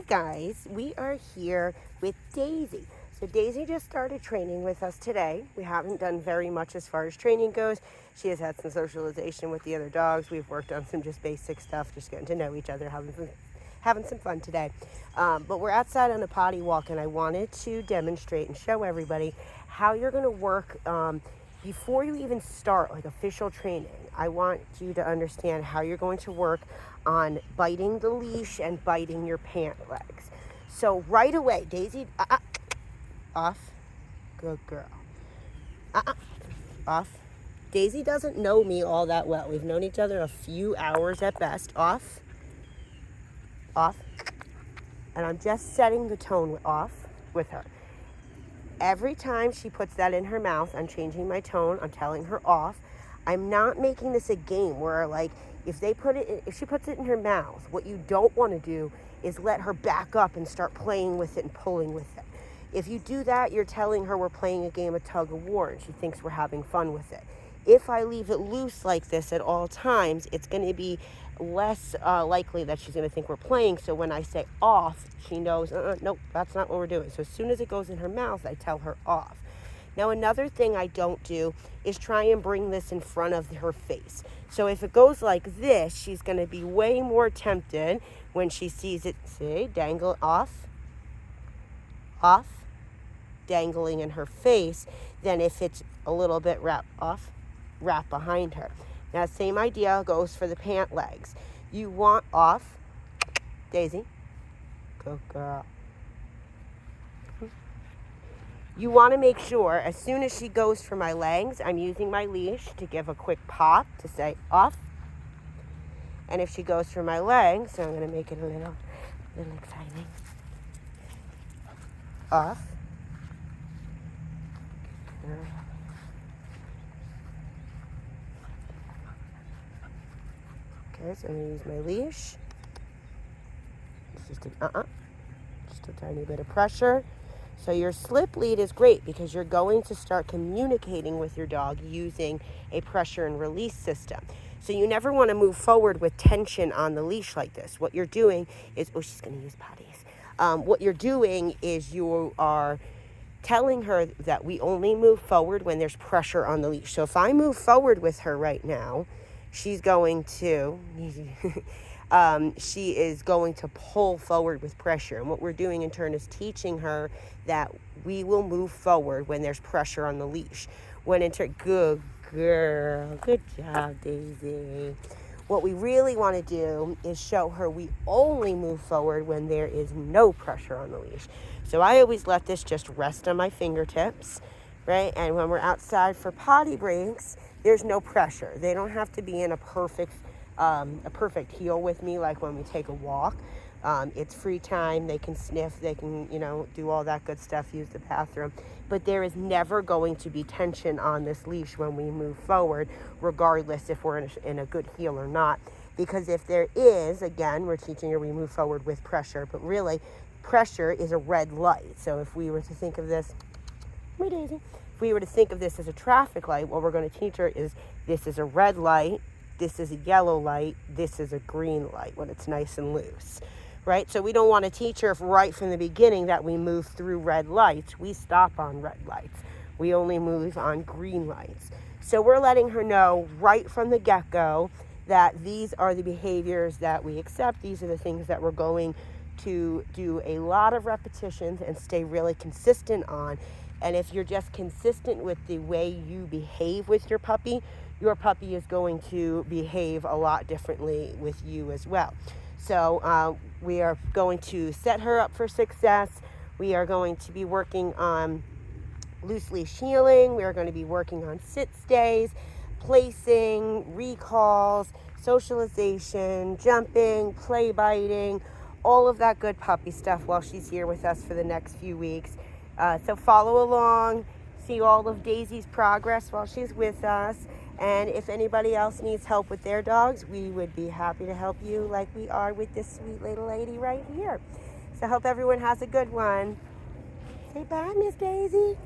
guys, we are here with Daisy. So Daisy just started training with us today. We haven't done very much as far as training goes. She has had some socialization with the other dogs. We've worked on some just basic stuff, just getting to know each other, having some fun today. But we're outside on a potty walk, and I wanted to demonstrate and show everybody how you're going to work before you even start like official training. I want you to understand how you're going to work on biting the leash and biting your pant legs. So right away, Daisy, off, good girl, off. Daisy doesn't know me all that well. We've known each other a few hours at best. Off, and I'm just setting the tone off with her. Every time she puts that in her mouth, I'm changing my tone. I'm telling her off. I'm not making this a game where, like, if she puts it in her mouth, what you don't want to do is let her back up and start playing with it and pulling with it. If you do that, you're telling her we're playing a game of tug of war, and she thinks we're having fun with it. If I leave it loose like this at all times, it's going to be less likely that she's going to think we're playing. So when I say off, she knows, nope, that's not what we're doing. So as soon as it goes in her mouth, I tell her off. Now, another thing I don't do is try and bring this in front of her face. So if it goes like this, she's going to be way more tempted when she sees it, see, dangle off, dangling in her face, than if it's a little bit wrap behind her. Now, same idea goes for the pant legs. You want off, Daisy, good girl. You want to make sure as soon as she goes for my legs, I'm using my leash to give a quick pop to say off. And if she goes for my legs, so I'm going to make it a little exciting. Off. Okay, so I'm going to use my leash. It's just just a tiny bit of pressure. So your slip lead is great because you're going to start communicating with your dog using a pressure and release system. So you never want to move forward with tension on the leash like this. What you're doing is, she's going to use potties. What you're doing is you are telling her that we only move forward when there's pressure on the leash. So if I move forward with her right now, she's going to... she is going to pull forward with pressure. And what we're doing in turn is teaching her that we will move forward when there's pressure on the leash. When in turn, good girl, good job, Daisy. What we really want to do is show her we only move forward when there is no pressure on the leash. So I always let this just rest on my fingertips, right? And when we're outside for potty breaks, there's no pressure. They don't have to be in a perfect heel with me like when we take a walk. It's free time. They can sniff. They can, do all that good stuff, use the bathroom. But there is never going to be tension on this leash when we move forward, regardless if we're in a good heel or not. Because if there is, again, we're teaching her we move forward with pressure. But really, pressure is a red light. So if we were to think of this, Daisy, if we were to think of this as a traffic light, what we're going to teach her is this is a red light. This is a yellow light, this is a green light when it's nice and loose, right? So we don't want to teach her right from the beginning that we move through red lights. We stop on red lights. We only move on green lights. So we're letting her know right from the get-go that these are the behaviors that we accept. These are the things that we're going to do a lot of repetitions and stay really consistent on. And if you're just consistent with the way you behave with your puppy is going to behave a lot differently with you as well. So we are going to set her up for success. We are going to be working on loose leash healing. We are going to be working on sit stays, placing, recalls, socialization, jumping, play biting, all of that good puppy stuff while she's here with us for the next few weeks. So follow along, see all of Daisy's progress while she's with us. And if anybody else needs help with their dogs, we would be happy to help you like we are with this sweet little lady right here. So I hope everyone has a good one. Say bye, Miss Daisy.